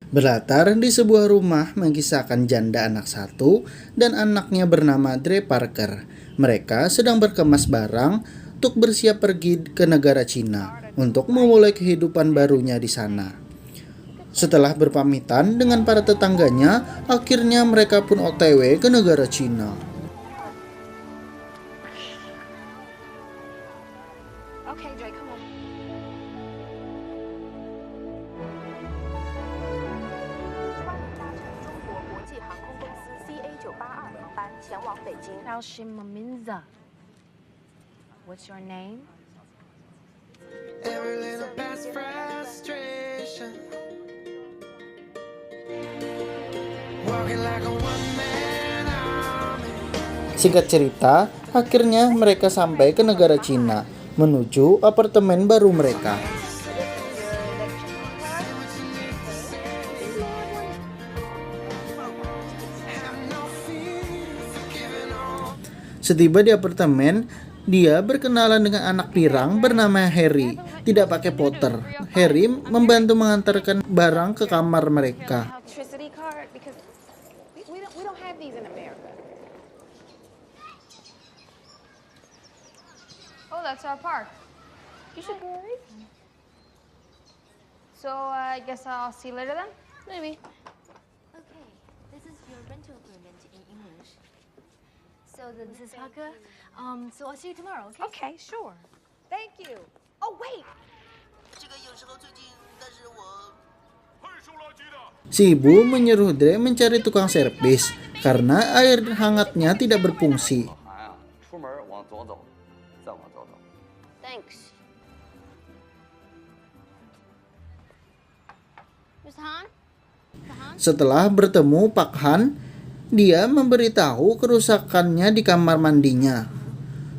Berlatar di sebuah rumah mengisahkan janda anak satu dan anaknya bernama Dre Parker. Mereka sedang berkemas barang untuk bersiap pergi ke negara Cina untuk memulai kehidupan barunya di sana. Setelah berpamitan dengan para tetangganya, akhirnya mereka pun OTW ke negara Cina. Okay, Dre, come on. 叫什么名字 What's your name? Every little past frustration. Walking like a one-man army. Singkat cerita, akhirnya mereka sampai ke negara Cina, menuju apartemen baru mereka. Setiba di apartemen, dia berkenalan dengan anak pirang bernama Harry, tidak pakai Potter. Harry membantu mengantarkan barang ke kamar mereka. Electricity card because we don't have these in America. Oh, that's our park. You should go right. So I guess I'll see you later then? Maybe. Okay, this is your rental agreement in English. So Mrs. Parker, so I'll see you tomorrow, okay? Okay, sure. Thank you. Oh, wait. Si ibu menyuruh Dre mencari tukang servis karena air hangatnya tidak berfungsi. 出门往左走，再往左走。 Thanks. Miss Han? Setelah bertemu Pak Han, dia memberitahu kerusakannya di kamar mandinya.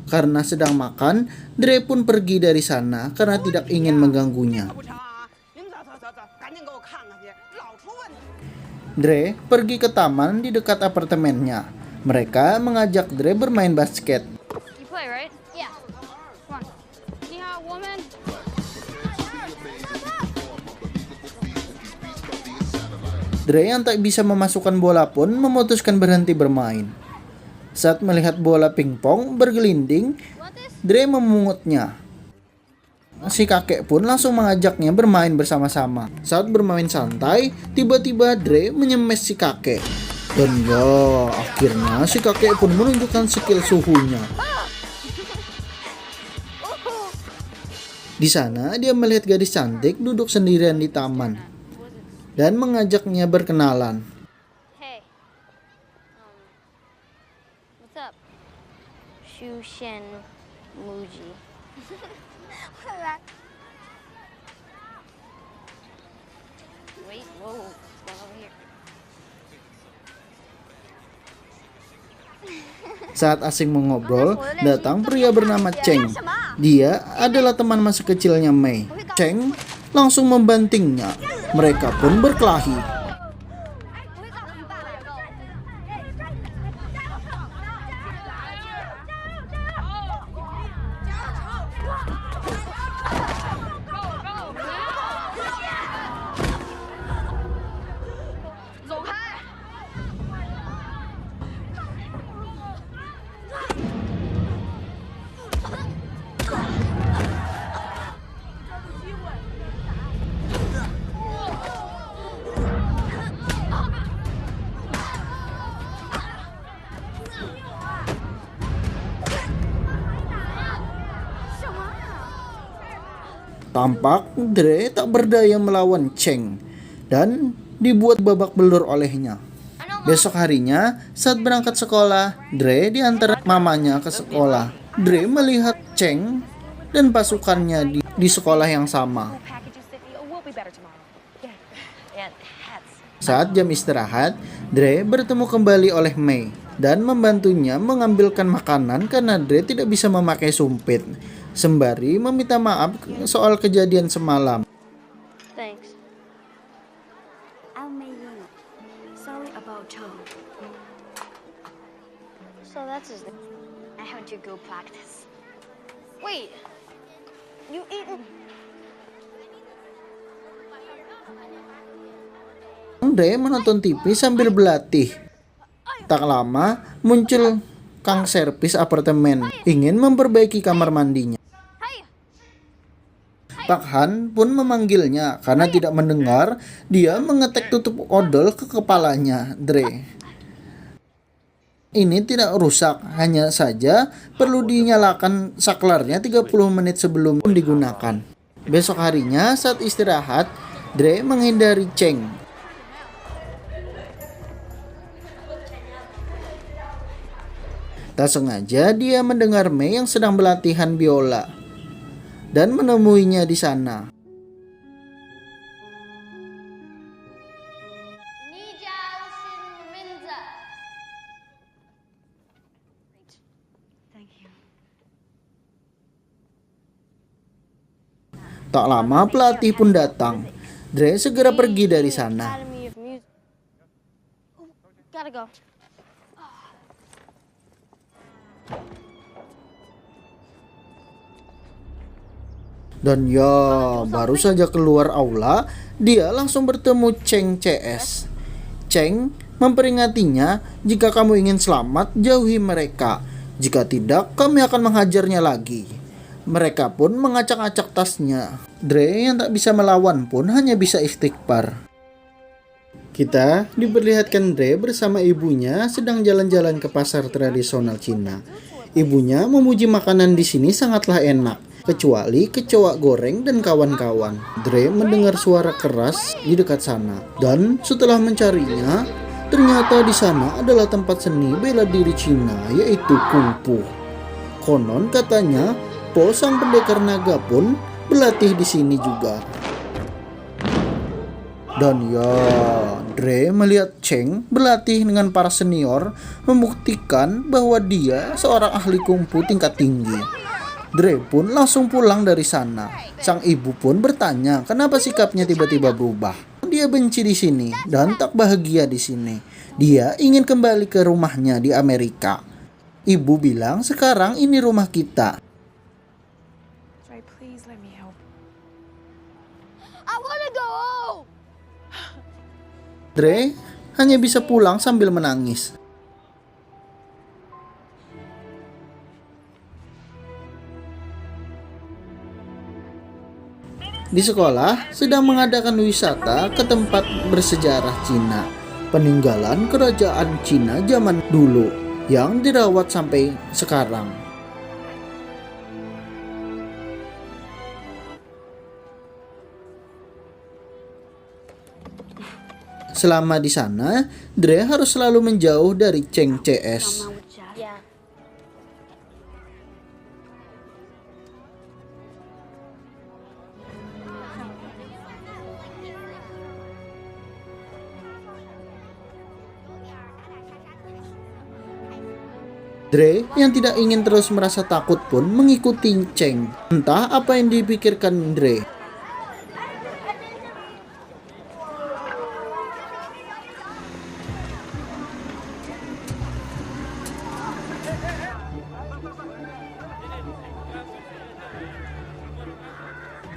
Karena sedang makan, Dre pun pergi dari sana karena tidak ingin mengganggunya. Dre pergi ke taman di dekat apartemennya. Mereka mengajak Dre bermain basket. You play, right? Yeah. Come on. Yeah, woman. Dre yang tak bisa memasukkan bola pun memutuskan berhenti bermain. Saat melihat bola pingpong bergelinding, Dre memungutnya. Si kakek pun langsung mengajaknya bermain bersama-sama. Saat bermain santai, tiba-tiba Dre menyemes si kakek. Dan ya, akhirnya si kakek pun menunjukkan skill suhunya. Di sana dia melihat gadis cantik duduk sendirian di taman dan mengajaknya berkenalan. Hey. What's up? Shu Shen Muji. Wait, whoa. What's going on here? Saat asing mengobrol, datang pria bernama Cheng. Dia adalah teman masa kecilnya Mei. Cheng langsung membantingnya. Mereka pun berkelahi. Tampak Dre tak berdaya melawan Cheng dan dibuat babak belur olehnya. Besok harinya, saat berangkat sekolah, Dre diantar mamanya ke sekolah. Dre melihat Cheng dan pasukannya di sekolah yang sama. Packages that will be better tomorrow. Yeah. And hats. Saat jam istirahat, Dre bertemu kembali oleh Mei dan membantunya mengambilkan makanan karena Dre tidak bisa memakai sumpit. Sembari meminta maaf soal kejadian semalam. Thanks. I'll make you. Sorry about Joe. So that's his name. I have to go practice. Wait. You eaten? Dre menonton TV sambil berlatih. Tak lama muncul Kang servis apartemen ingin memperbaiki kamar mandinya. Pak Han pun memanggilnya karena tidak mendengar. Dia mengetek tutup odol ke kepalanya Dre. Ini tidak rusak, hanya saja perlu dinyalakan saklarnya 30 menit sebelum digunakan. Besok harinya saat istirahat, Dre menghindari Cheng. Tak sengaja dia mendengar Mei yang sedang berlatihan biola dan menemuinya di sana. Thank you. Tak lama pelatih pun datang. Dre segera pergi dari sana. Academy of Music. Oh, gotta go. Dan ya, baru saja keluar aula, dia langsung bertemu Cheng CS. Cheng memperingatinya, jika kamu ingin selamat, jauhi mereka. Jika tidak, kami akan menghajarnya lagi. Mereka pun mengacak-acak tasnya. Dre yang tak bisa melawan pun hanya bisa istighfar. Kita diperlihatkan Dre bersama ibunya sedang jalan-jalan ke pasar tradisional Cina. Ibunya memuji makanan di sini sangatlah enak, kecuali kecoa goreng dan kawan-kawan. Dre mendengar suara keras di dekat sana, dan setelah mencarinya, ternyata di sana adalah tempat seni bela diri Cina, yaitu kungfu. Konon katanya, Po sang pendekar naga pun berlatih di sini juga. Dan ya, Dre melihat Cheng berlatih dengan para senior, membuktikan bahwa dia seorang ahli kungfu tingkat tinggi. Dre pun langsung pulang dari sana. Sang ibu pun bertanya kenapa sikapnya tiba-tiba berubah. Dia benci di sini dan tak bahagia di sini. Dia ingin kembali ke rumahnya di Amerika. Ibu bilang sekarang ini rumah kita. Dre, please let me help. I wanna go home. Dre hanya bisa pulang sambil menangis. Di sekolah sedang mengadakan wisata ke tempat bersejarah Cina, peninggalan kerajaan Cina zaman dulu yang dirawat sampai sekarang. Selama di sana, Dre harus selalu menjauh dari Cheng CS. Yeah. Dre yang tidak ingin terus merasa takut pun mengikuti Cheng. Entah apa yang dipikirkan Dre.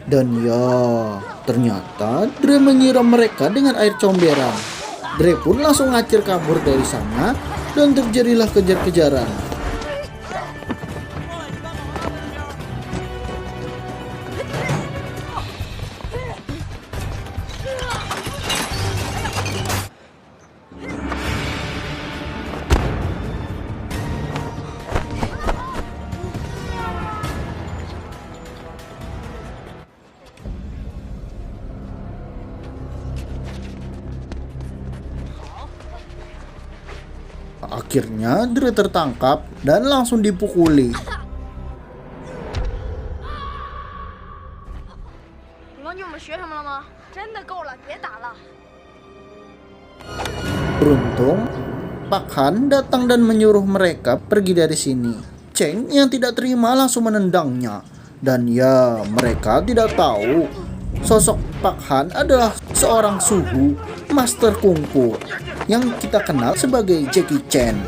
Dan ya, ternyata Dre menyiram mereka dengan air comberan. Dre pun langsung ngacir kabur dari sana dan terjadilah kejar-kejaran. Akhirnya Dre tertangkap dan langsung dipukuli. 你们学什么了吗？真的够了，别打了。 Beruntung, Pak Han datang dan menyuruh mereka pergi dari sini. Cheng yang tidak terima langsung menendangnya. Dan ya, mereka tidak tahu sosok Pak Han adalah seorang suhu, master kungfu yang kita kenal sebagai Jackie Chan.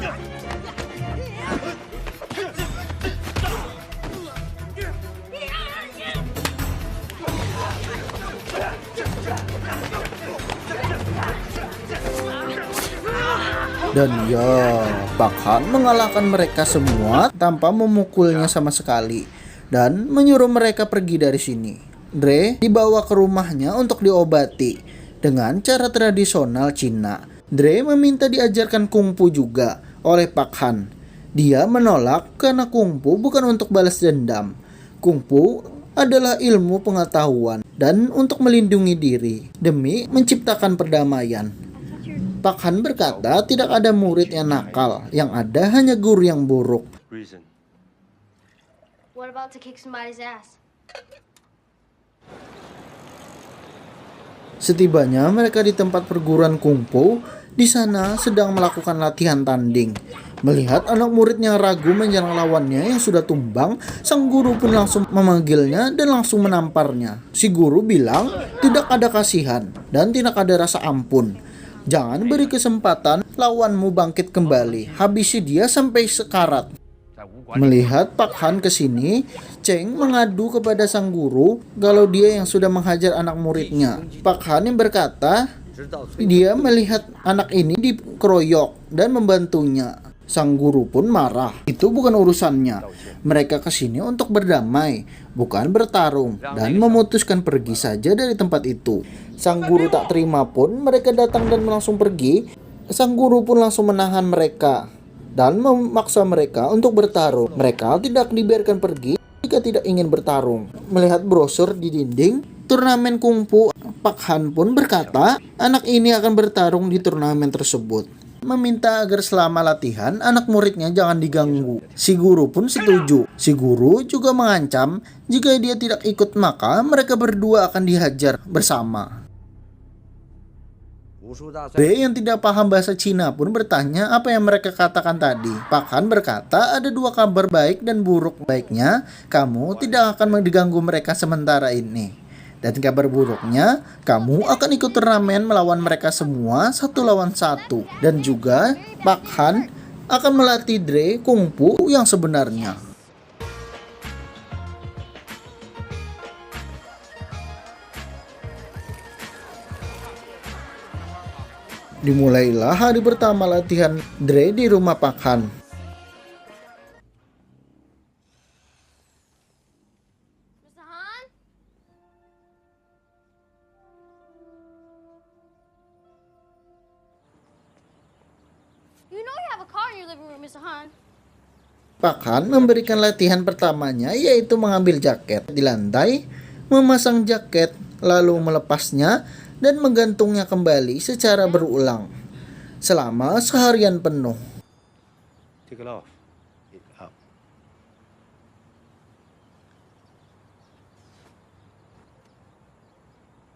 Dan ya, Pak Han mengalahkan mereka semua tanpa memukulnya sama sekali dan menyuruh mereka pergi dari sini. Dre dibawa ke rumahnya untuk diobati dengan cara tradisional Cina. Dre meminta diajarkan kungfu juga oleh Pak Han. Dia menolak karena kungfu bukan untuk balas dendam. Kungfu adalah ilmu pengetahuan dan untuk melindungi diri demi menciptakan perdamaian. Pak Han berkata tidak ada murid yang nakal, yang ada hanya guru yang buruk. Reason. What about to kick somebody's ass? Setibanya mereka di tempat perguruan kungfu, di sana sedang melakukan latihan tanding. Melihat anak muridnya ragu menyerang lawannya yang sudah tumbang, sang guru pun langsung memanggilnya dan langsung menamparnya. Si guru bilang tidak ada kasihan dan tidak ada rasa ampun. Jangan beri kesempatan lawanmu bangkit kembali, habisi dia sampai sekarat. Melihat Pak Han kesini, Cheng mengadu kepada sang guru kalau dia yang sudah menghajar anak muridnya. Pak Han yang berkata, dia melihat anak ini dikeroyok dan membantunya. Sang guru pun marah. Itu bukan urusannya. Mereka kesini untuk berdamai, bukan bertarung, dan memutuskan pergi saja dari tempat itu. Sang guru tak terima pun mereka datang dan langsung pergi. Sang guru pun langsung menahan mereka dan memaksa mereka untuk bertarung. Mereka tidak dibiarkan pergi jika tidak ingin bertarung. Melihat brosur di dinding turnamen kungfu, Pak Han pun berkata anak ini akan bertarung di turnamen tersebut. Meminta agar selama latihan anak muridnya jangan diganggu. Si guru pun setuju. Si guru juga mengancam jika dia tidak ikut maka mereka berdua akan dihajar bersama. B yang tidak paham bahasa Cina pun bertanya apa yang mereka katakan tadi. Pak Han berkata ada dua kabar baik dan buruk. Baiknya, kamu tidak akan diganggu mereka sementara ini. Dan kabar buruknya, kamu akan ikut turnamen melawan mereka semua 1 lawan 1. Dan juga Pak Han akan melatih Dre kungfu yang sebenarnya. Dimulailah hari pertama latihan Dre di rumah Pak Han. Mr. Han? You know you have a car in your living room, Mr. Han. Pak Han memberikan latihan pertamanya yaitu mengambil jaket di lantai, memasang jaket, lalu melepasnya dan menggantungnya kembali secara berulang selama seharian penuh. Take it off. It up.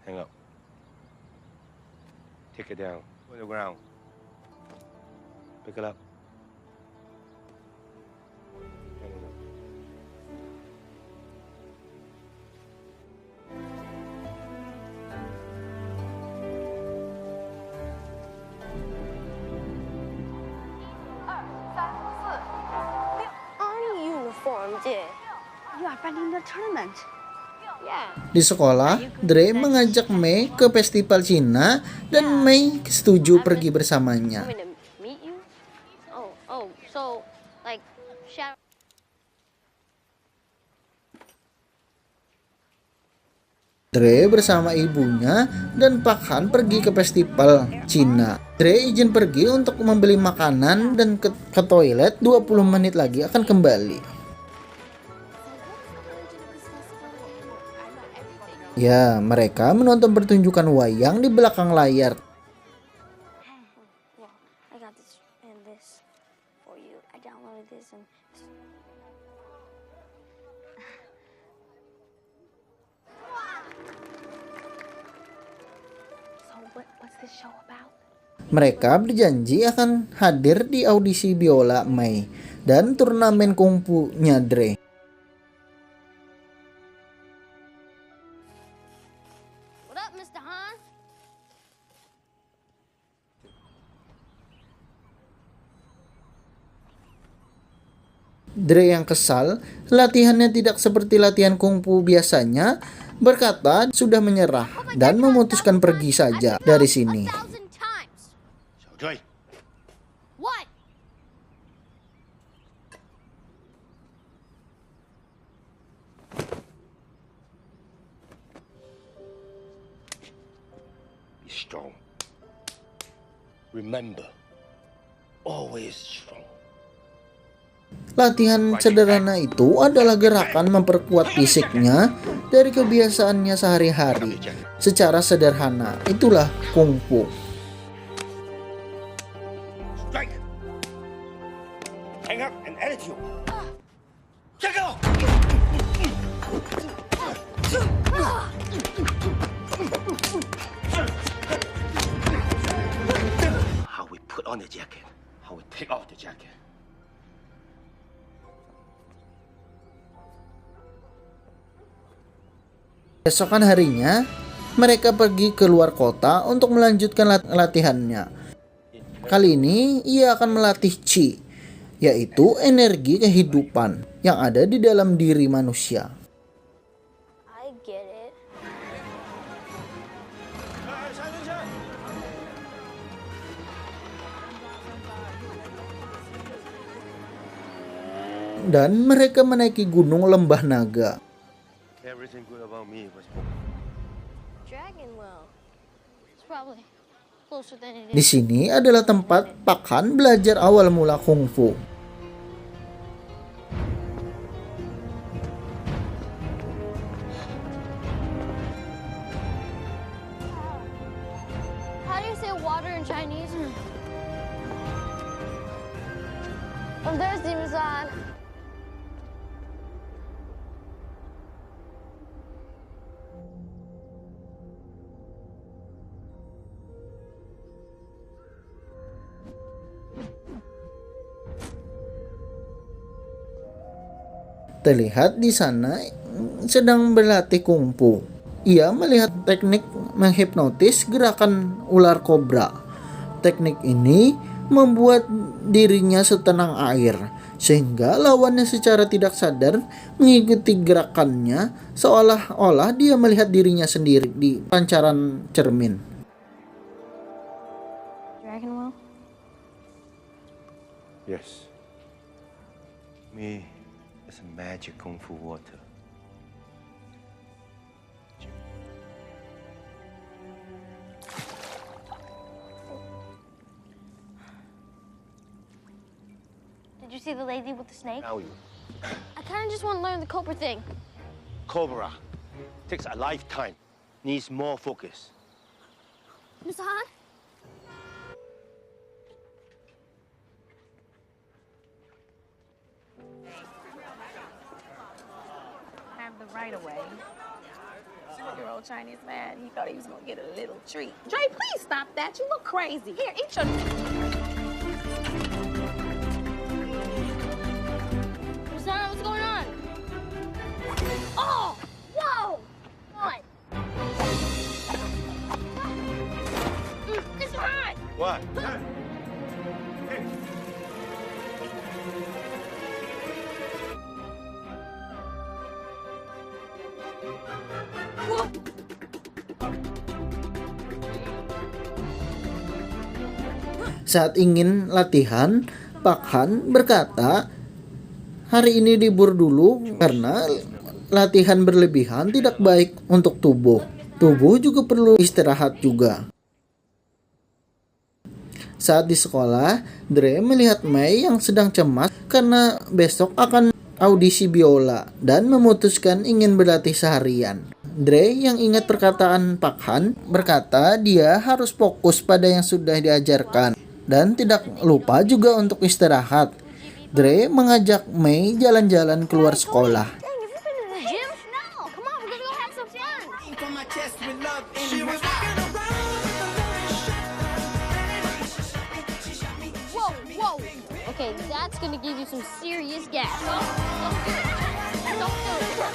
Hang up. Take it down. On the ground. Pick it up. Hang it up. Uniform, dear. You are fighting the tournament. Yeah. Di sekolah, Dre mengajak Mei ke festival Cina dan Mei setuju pergi bersamanya. Want me to meet you? Oh, so, like, shout. Dre bersama ibunya dan Pak Han pergi ke festival Cina. Dre izin pergi untuk membeli makanan dan ke toilet 20 menit lagi akan kembali. Ya, mereka menonton pertunjukan wayang di belakang layar. Well, I got this and this for you. I downloaded this and. So what's this show about? Mereka berjanji akan hadir di audisi biola Mei dan turnamen kungfu-nya Dre. What up, Mr. Han? Dre yang kesal, latihannya tidak seperti latihan kungfu biasanya, berkata sudah menyerah dan memutuskan pergi saja dari sini. 1,000 times. 小队， Remember, always strong. Latihan sederhana itu adalah gerakan memperkuat fisiknya dari kebiasaannya sehari-hari. Secara sederhana, itulah kungfu. Strike. Hang up and attitude. Check out. How we put on the jacket. How we take off the jacket. Besokan harinya, mereka pergi ke luar kota untuk melanjutkan latihannya. Kali ini, ia akan melatih Qi, yaitu energi kehidupan yang ada di dalam diri manusia. I get it. Dan mereka menaiki gunung lembah naga. Everything good about me was Dragon Well. It's probably closer than it Di is. sini adalah tempat Pak Han belajar awal mula kungfu. How do you say water in Chinese? There's Dimson. Terlihat di sana sedang berlatih kungfu. Ia melihat teknik menghipnotis gerakan ular kobra. Teknik ini membuat dirinya setenang air, sehingga lawannya secara tidak sadar mengikuti gerakannya seolah-olah dia melihat dirinya sendiri di pancaran cermin. Dragon Well? Yes. Me is a magic kung fu water. Did you see the lady with the snake? Now you. I kind of just want to learn the Cobra thing. Cobra takes a lifetime. Needs more focus. Musan? Have the right of way. 6-year-old Chinese man, he thought he was gonna get a little treat. Dre, please stop that. You look crazy. Here, eat your. Musan, what's going on? Oh! Whoa! What? It's hot! What? Saat ingin latihan, Pak Han berkata, hari ini libur dulu karena latihan berlebihan tidak baik untuk tubuh. Tubuh juga perlu istirahat juga. Saat di sekolah, Dre melihat Mei yang sedang cemas karena besok akan audisi biola dan memutuskan ingin berlatih seharian. Dre yang ingat perkataan Pak Han berkata dia harus fokus pada yang sudah diajarkan dan tidak lupa juga untuk istirahat. Dre mengajak Mei jalan-jalan keluar sekolah. Dang, have you been to the gym? No! Come on, we're gonna go have some fun! Whoa, whoa! Okay, that's gonna give you some serious gas. Don't do it. Don't do it.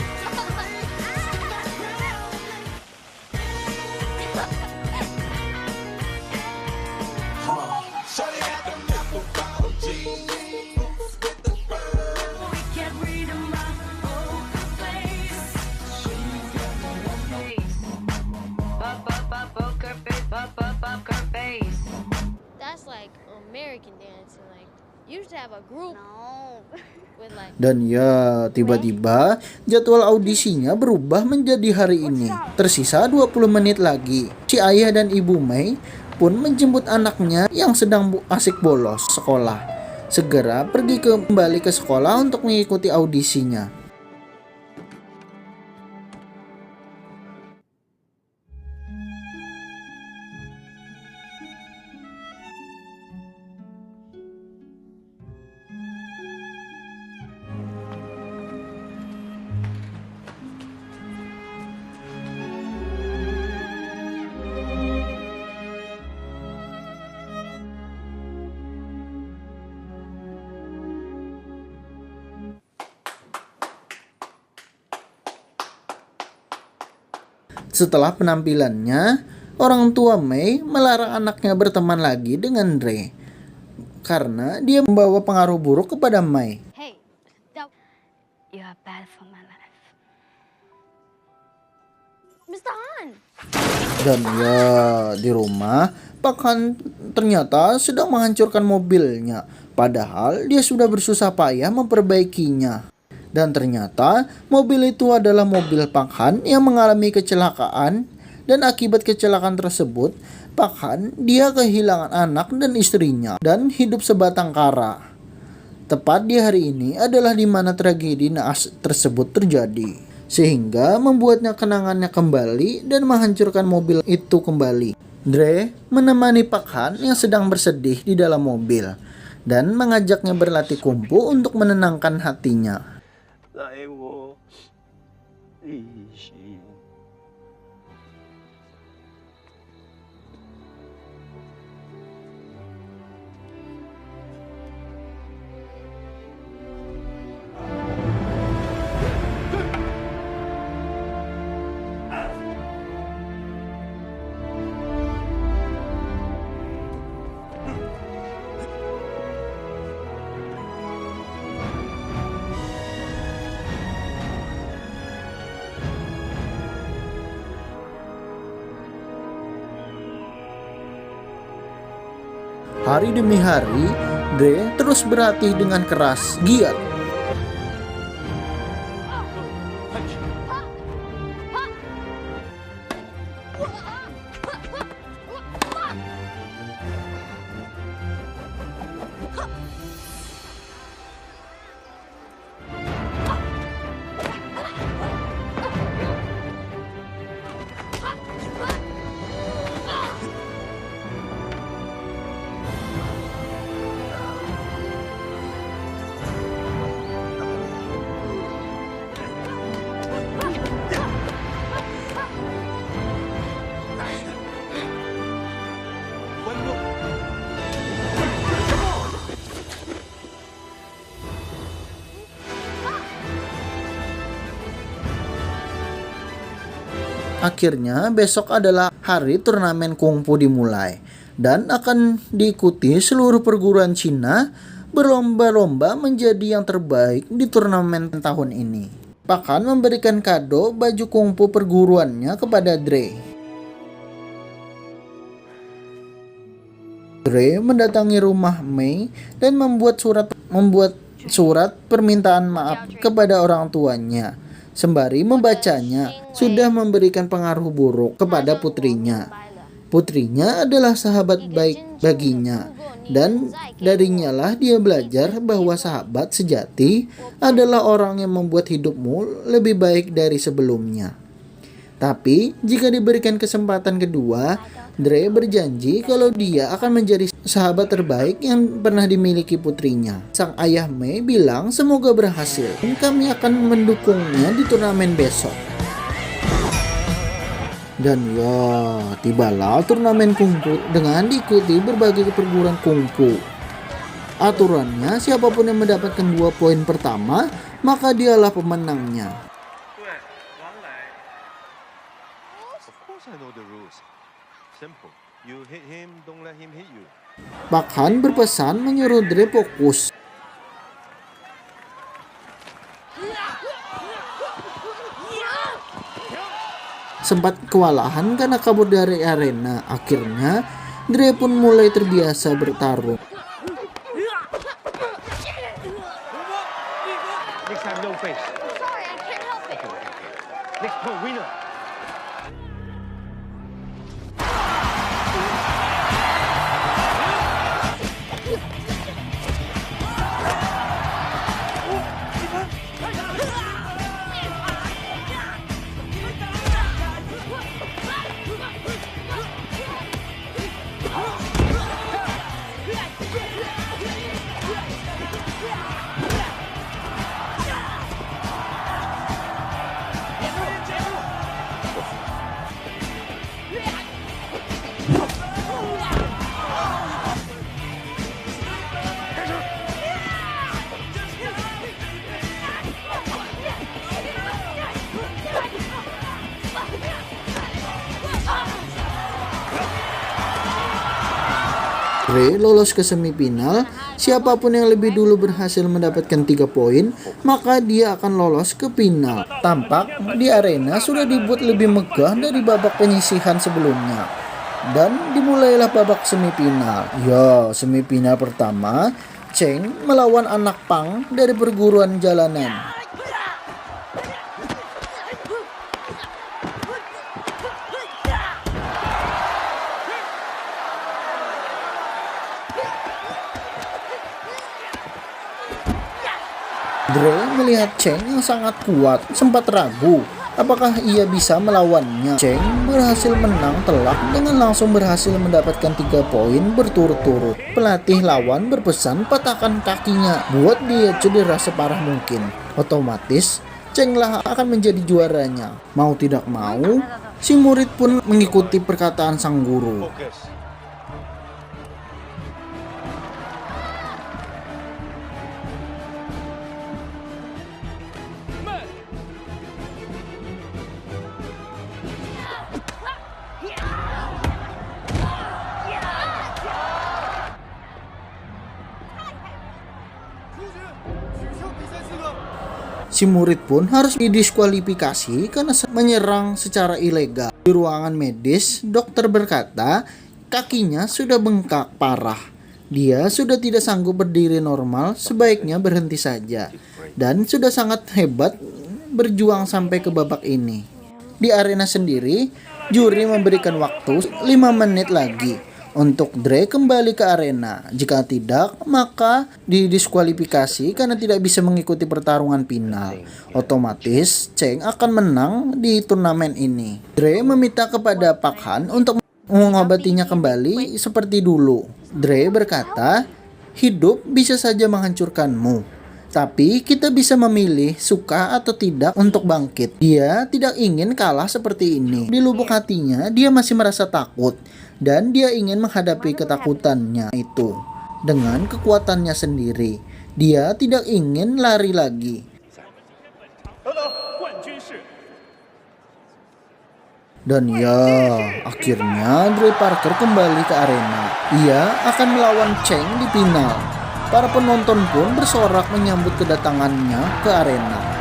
That's like American dancing. Like, you used to have a group. No. With like. Dan ya, tiba-tiba jadwal audisinya berubah menjadi hari ini. Tersisa 20 menit lagi. Si ayah dan ibu Mei pun menjemput anaknya yang sedang asik bolos sekolah. Segera pergi kembali ke sekolah untuk mengikuti audisinya. Setelah penampilannya, orang tua Mei melarang anaknya berteman lagi dengan Dre karena dia membawa pengaruh buruk kepada Mei. Hey, you are bad for my life. Mr. Han! Dan ya, di rumah, Pak Han ternyata sedang menghancurkan mobilnya, padahal dia sudah bersusah payah memperbaikinya. Dan ternyata mobil itu adalah mobil Pak Han yang mengalami kecelakaan, dan akibat kecelakaan tersebut, Pak Han dia kehilangan anak dan istrinya dan hidup sebatang kara. Tepat di hari ini adalah di mana tragedi naas tersebut terjadi, sehingga membuatnya kenangannya kembali dan menghancurkan mobil itu kembali. Dre menemani Pak Han yang sedang bersedih di dalam mobil dan mengajaknya berlatih kungfu untuk menenangkan hatinya. 来我一心。 Hari demi hari, Dre terus berlatih dengan keras, giat. Akhirnya besok adalah hari turnamen kungfu dimulai dan akan diikuti seluruh perguruan Cina berlomba-lomba menjadi yang terbaik di turnamen tahun ini. Pak Han memberikan kado baju kungfu perguruannya kepada Dre. Dre mendatangi rumah Mei dan membuat surat permintaan maaf kepada orang tuanya. Sembari membacanya, sudah memberikan pengaruh buruk kepada putrinya. Putrinya adalah sahabat baik baginya, dan darinya lah dia belajar bahwa sahabat sejati adalah orang yang membuat hidupmu lebih baik dari sebelumnya. Tapi, jika diberikan kesempatan kedua, Dre berjanji kalau dia akan menjadi sahabat terbaik yang pernah dimiliki putrinya. Sang ayah Mei bilang semoga berhasil dan kami akan mendukungnya di turnamen besok. Dan ya, tibalah turnamen kungfu dengan diikuti berbagai perguruan kungfu. Aturannya, siapapun yang mendapatkan 2 poin pertama, maka dialah pemenangnya. Of course I know the rules. Simple. You hit him, don't let him hit you. Pak Han berpesan menyuruh Dre fokus. Sempat kewalahan karena kabur dari arena. Akhirnya, Dre pun mulai terbiasa bertarung. Next time, no face. Sorry, I can't help it. Next point, winner. Dre lolos ke semifinal. Siapapun yang lebih dulu berhasil mendapatkan 3 poin, maka dia akan lolos ke final. Tampak di arena sudah dibuat lebih megah dari babak penyisihan sebelumnya. Dan dimulailah babak semifinal. Semifinal pertama, Cheng melawan anak pang dari perguruan jalanan. Dre melihat Cheng yang sangat kuat, sempat ragu apakah ia bisa melawannya. Cheng berhasil menang telak dengan langsung berhasil mendapatkan 3 poin berturut-turut. Pelatih lawan berpesan patahkan kakinya, buat dia cedera separah mungkin. Otomatis Cheng lah akan menjadi juaranya. Mau tidak mau, si murid pun mengikuti perkataan sang guru. Focus. Si murid pun harus didiskualifikasi karena menyerang secara ilegal. Di ruangan medis, dokter berkata kakinya sudah bengkak parah. Dia sudah tidak sanggup berdiri normal, sebaiknya berhenti saja. Dan sudah sangat hebat berjuang sampai ke babak ini. Di arena sendiri, juri memberikan waktu 5 menit lagi untuk Dre kembali ke arena. Jika tidak, maka didiskualifikasi karena tidak bisa mengikuti pertarungan final. Otomatis, Cheng akan menang di turnamen ini. Dre meminta kepada Pak Han untuk mengobatinya kembali seperti dulu. Dre berkata, hidup bisa saja menghancurkanmu, tapi kita bisa memilih suka atau tidak untuk bangkit. Dia tidak ingin kalah seperti ini. Di lubuk hatinya, dia masih merasa takut. Dan dia ingin menghadapi ketakutannya itu dengan kekuatannya sendiri. Dia tidak ingin lari lagi. Dan akhirnya Dre Parker kembali ke arena. Ia akan melawan Cheng di final. Para penonton pun bersorak menyambut kedatangannya ke arena.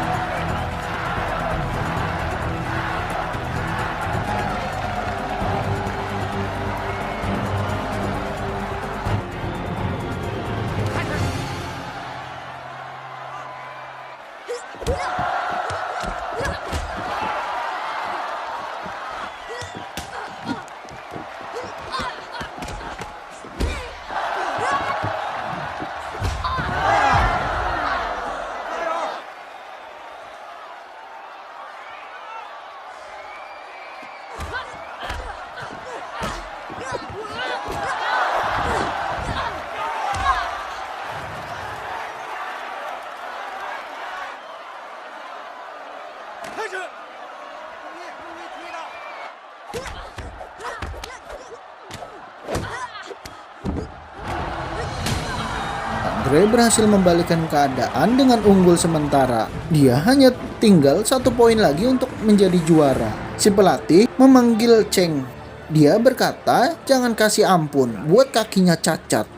Dre berhasil membalikkan keadaan dengan unggul sementara. Dia hanya tinggal 1 poin lagi untuk menjadi juara. Si pelatih memanggil Cheng. Dia berkata, jangan kasih ampun, buat kakinya cacat.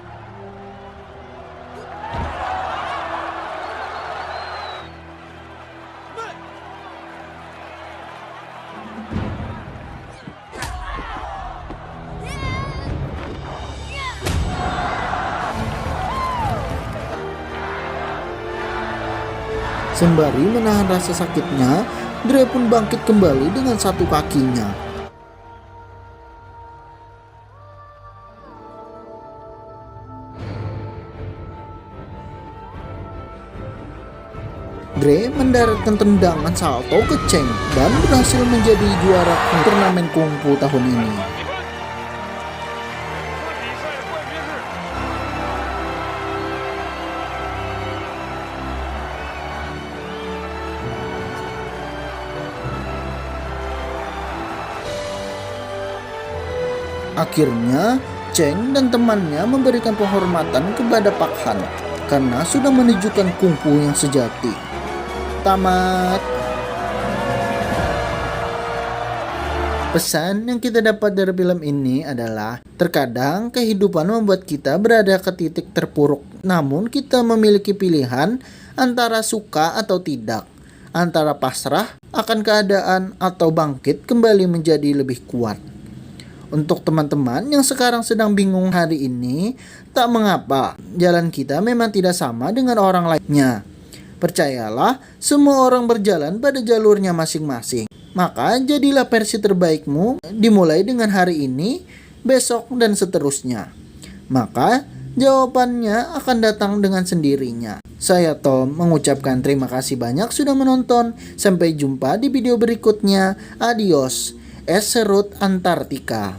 Sembari menahan rasa sakitnya, Dre pun bangkit kembali dengan 1 kakinya. Dre mendaratkan tendangan salto ke Cheng dan berhasil menjadi juara turnamen kungfu tahun ini. Akhirnya, Cheng dan temannya memberikan penghormatan kepada Pak Han karena sudah menunjukkan kungfu yang sejati. Tamat. Pesan yang kita dapat dari film ini adalah terkadang kehidupan membuat kita berada ke titik terpuruk. Namun kita memiliki pilihan antara suka atau tidak, antara pasrah akan keadaan atau bangkit kembali menjadi lebih kuat. Untuk teman-teman yang sekarang sedang bingung hari ini, tak mengapa, jalan kita memang tidak sama dengan orang lainnya. Percayalah, semua orang berjalan pada jalurnya masing-masing. Maka jadilah versi terbaikmu, dimulai dengan hari ini, besok, dan seterusnya. Maka jawabannya akan datang dengan sendirinya. Saya Tom mengucapkan terima kasih banyak sudah menonton. Sampai jumpa di video berikutnya. Adios. Es Serut Antartika.